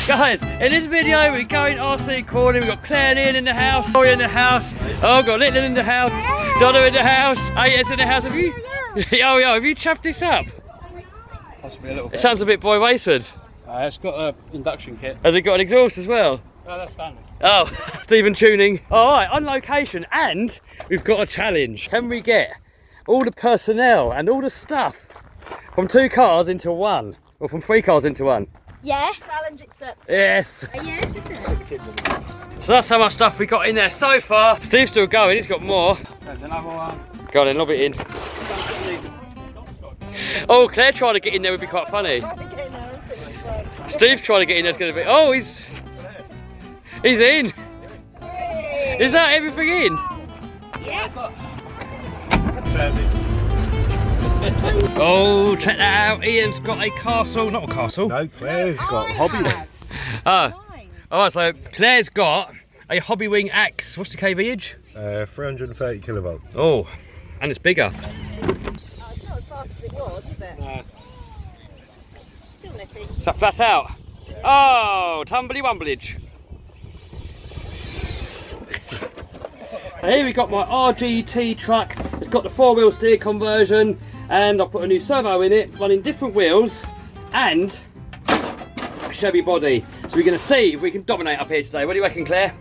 Guys, in this video we're going RC crawling. We've got Claire in the house, Rory in the house, oh, got Little in the house, Donna in the house, AS in the house. Have you? Oh yeah, have you chuffed this up? Possibly a little bit. It sounds a bit boy wasted. It's got an induction kit. Has it got an exhaust as well? Oh, that's standard. Oh, Stephen tuning. Alright, on location, and we've got a challenge. Can we get all the personnel and all the stuff from 2 cars into 1? Or from 3 cars into 1? Yeah. Challenge accepted. Yes. Yeah, So that's how much stuff we got in there so far. Steve's still going, he's got more. There's another one. Go on then, lob it in. Oh, Claire trying to get in there would be quite funny. Steve's trying to get in there, it's going to be... Oh, he's in. Is that everything in? Yeah. Oh, check that out. Ian's got a castle, not a castle. No, Claire's got a hobby wing. Alright, so Claire's got a hobby wing axe. What's the kVh? 330 kilovolt. Oh, and it's bigger. It's not as fast as it was, is it? No. Still nippy. Is that flat out? Oh, tumbly wumblage. Here we got my RGT truck. It's got the 4-wheel steer conversion, and I'll put a new servo in it, running different wheels and a Chevy body. So we're going to see if we can dominate up here today. What do you reckon, Claire?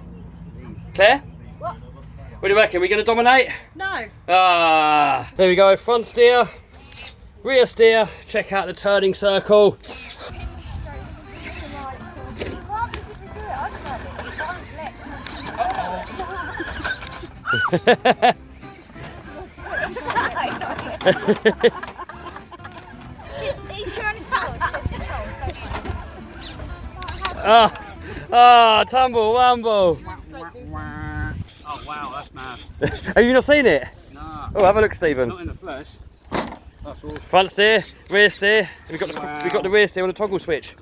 Claire? What? What do you reckon? Are we going to dominate? No. There we go. Front steer, rear steer. Check out the turning circle. Tumble wumble. Oh wow, that's mad. Have you not seen it? Nah. Oh, have a look, Stephen. Not in the flesh. That's awesome. Front steer, rear steer. We've got the rear steer on a toggle switch.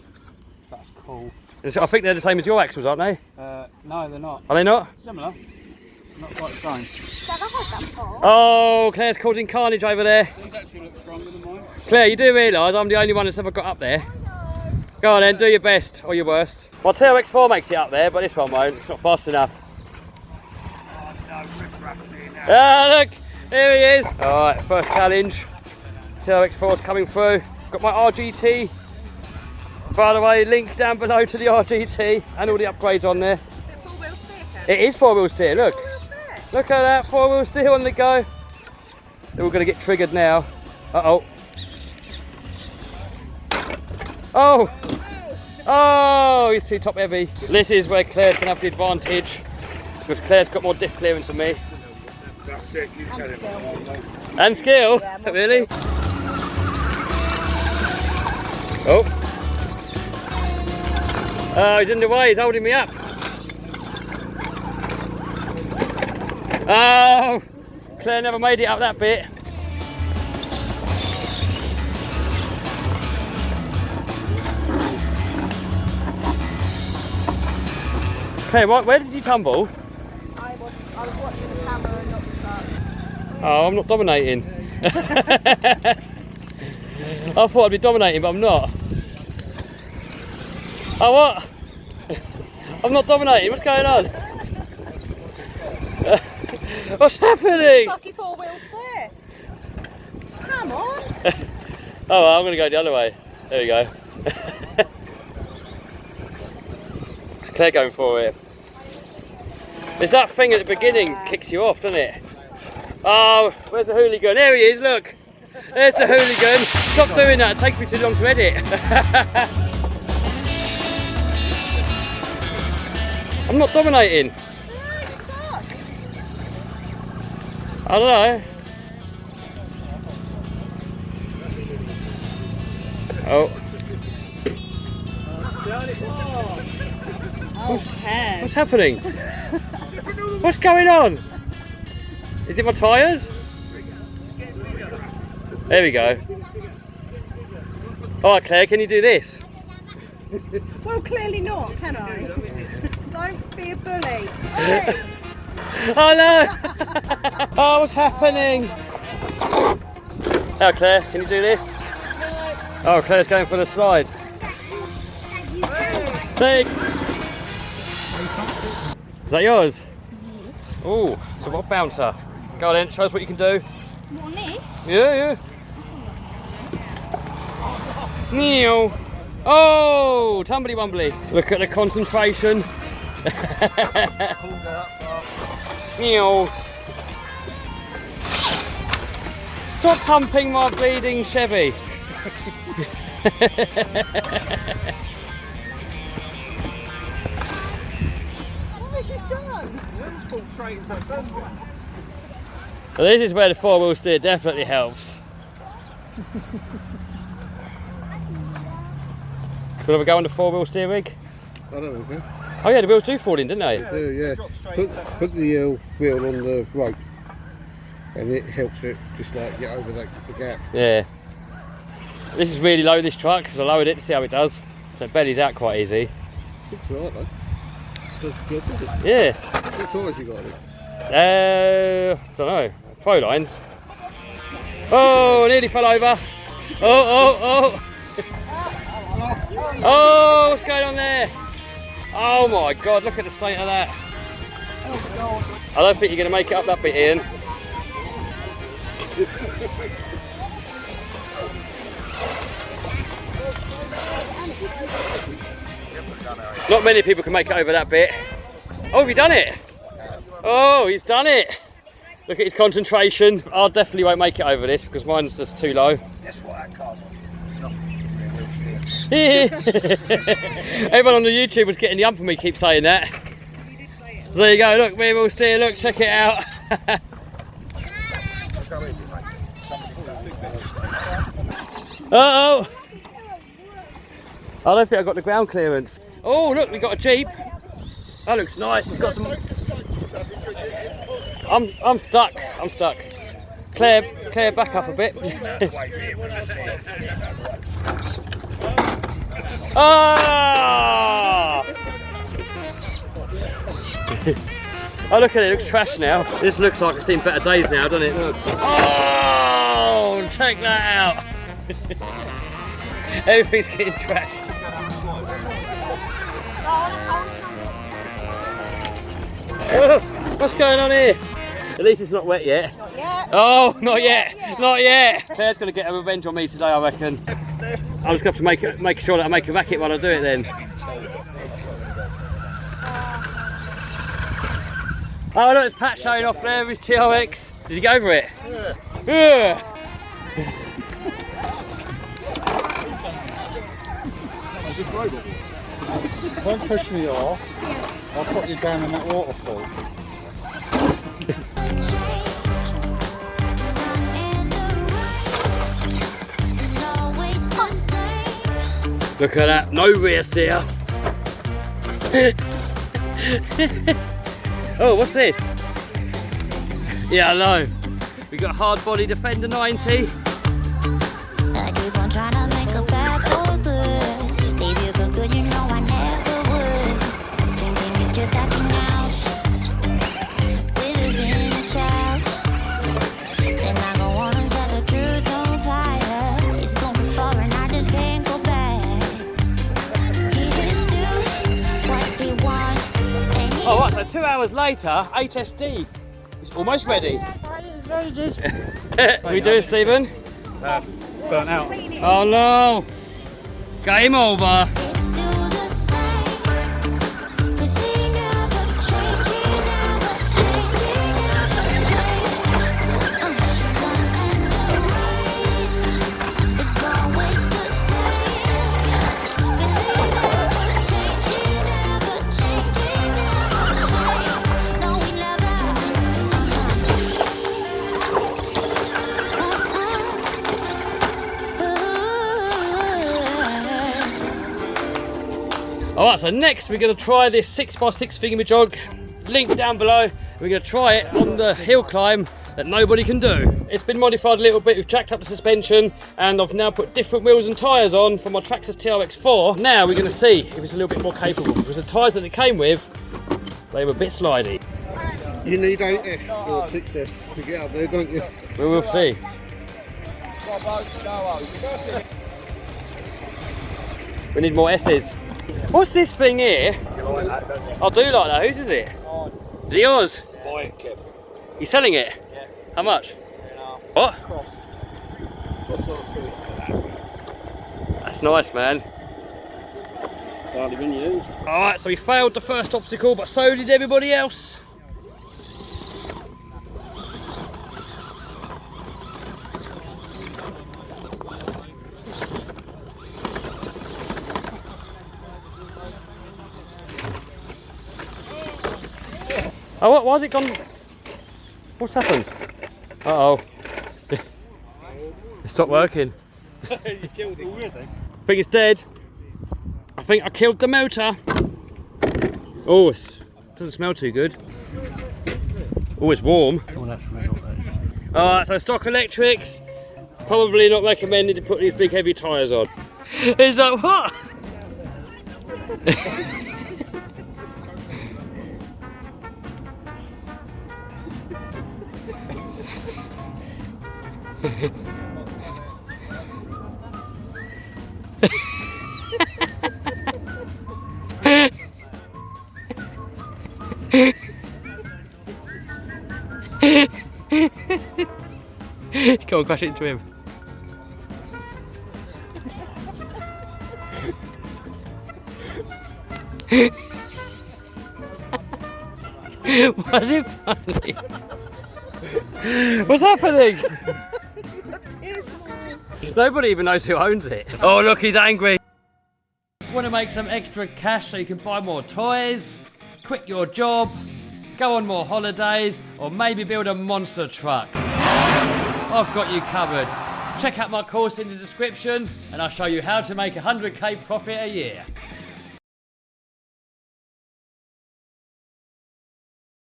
That's cool. I think they're the same as your axles, aren't they? No, they're not. Are they not? Similar. Not quite the same. Oh, Claire's causing carnage over there. These actually look stronger than mine. Claire, you do realise I'm the only one that's ever got up there. Go on then, do your best or your worst. My TRX4 makes it up there, but this one won't. It's not fast enough. Ah, look, here he is. All right, first challenge. TRX4's coming through. Got my RGT. By the way, link down below to the RGT and all the upgrades on there. Is it 4-wheel steer? It is 4-wheel steer, look. 4-wheel steer? Look at that, 4-wheel steer on the go. They're all going to get triggered now. Uh-oh. Oh! Oh, he's too top heavy. This is where Claire's going to have the advantage, because Claire's got more diff clearance than me. That's it, you tell him. And skill? Yeah, really? Oh. Oh, he's in the way, he's holding me up. Oh, Claire never made it up that bit. Okay, where did you tumble? I was watching the camera and not the truck. Oh, I'm not dominating. I thought I'd be dominating, but I'm not. Oh, what? I'm not dominating. What's going on? What's happening? Fucking 4-wheel steer. Come on. Oh, well, I'm going to go the other way. There we go. It's Claire going for it. There's that thing at the beginning kicks you off, doesn't it? Oh, where's the hooligan? There he is, look. There's the hooligan. Stop doing that, it takes me too long to edit. I'm not dominating. I don't know. Oh. Okay. What's happening? What's going on? Is it my tyres? There we go. Alright, Claire, can you do this? Well, clearly not, can I? Don't be a bully. Hey. Oh no! Oh, what's happening? Oh, Claire, can you do this? Oh, Claire's going for the slide. Big. Is that yours? Oh, so what bouncer? Go on then, show us what you can do. What, this? Yeah. Meow. Oh, tumbly wumbly. Look at the concentration. Meow. Stop humping my bleeding Chevy. What have you done? So this is where the four-wheel steer definitely helps. Could ever go on the four-wheel steer rig? I don't know. Oh yeah, the wheels do fall in, didn't they? Yeah. Put the wheel on the rope, and it helps it just like get over the gap. Yeah. This is really low, this truck, because I lowered it to see how it does. So it bellies out quite easy. Looks alright though. Does good, doesn't it? Yeah. What size you got it? Don't know. Pro lines. Oh, nearly fell over. Oh. Oh, what's going on there? Oh my God, look at the state of that. I don't think you're going to make it up that bit, Ian. Not many people can make it over that bit. Oh, have you done it? Oh, he's done it. Look at his concentration. I definitely won't make it over this because mine's just too low. That's what I call Everyone on the YouTube was getting the ump of me, keep saying that. So there you go, look, me will steer, look, check it out. Uh-oh. I don't think I got the ground clearance. Oh, look, we got a Jeep. That looks nice. It's got some. I'm stuck. Clear back up a bit. Ah! Oh, look at it. It looks trash now. This looks like it's seen better days now, doesn't it? Look. Oh, check that out. Everything's getting trashed. Oh, what's going on here? At least it's not wet yet. Not yet. Oh, not yet. Not yet. Claire's going to get a revenge on me today, I reckon. I'm just going to have to make sure that I make a racket while I do it then. Oh, look, there's Pat showing off there with his TRX. Did you get over it? Yeah. Don't push me off. I'll put you down in that waterfall. Look at that, no rear steer. Oh, what's this? Yeah, I know. We got hard body Defender 90. I keep on trying to make a bad for good. Baby, if you're good, you know I never would. Thinking it's just acting out. With his inner child. Then I go on and set the truth on fire. It's going far and I just can't go back. He just do what he wants. Oh, right, so 2 hours later, HSD is almost ready. What are we doing, Stephen? Burnt out. Oh no! Game over! It's still the same. 'Cause he never changed, he never changed, he never changed. Sun and the rain, it's always the same. 'Cause he never changed, he never changed, he never changed. No, he never. Alright, so next we're going to try this 6x6 thingamajig, link down below. We're going to try it on the hill climb that nobody can do. It's been modified a little bit, we've jacked up the suspension and I've now put different wheels and tyres on for my Traxxas TRX4. Now we're going to see if it's a little bit more capable because the tyres that it came with, they were a bit slidey. You need 8S or 6S to get up there, don't you? We will see. We need more S's. What's this thing here? You like that, don't you? I do like that. Whose is it? Oh, Is it yours? buy it, Kev. You selling it? Yeah. How much? 3.5. What? Cost. What sort of suit? That's nice, man. Hardly been used. Alright, so we failed the first obstacle, but so did everybody else. Oh, what? Why's it gone? What's happened? Uh-oh. It stopped working. You killed it already. I think it's dead. I think I killed the motor. Oh, it doesn't smell too good. Oh, it's warm. Oh, that's real, that is. Alright, so stock electrics. Probably not recommended to put these big heavy tyres on. He's like, what? Go on, crash it into him. Why is it funny? What's happening? Nobody even knows who owns it. Oh look, he's angry. Want to make some extra cash so you can buy more toys, quit your job, go on more holidays, or maybe build a monster truck? I've got you covered. Check out my course in the description and I'll show you how to make 100k profit a year.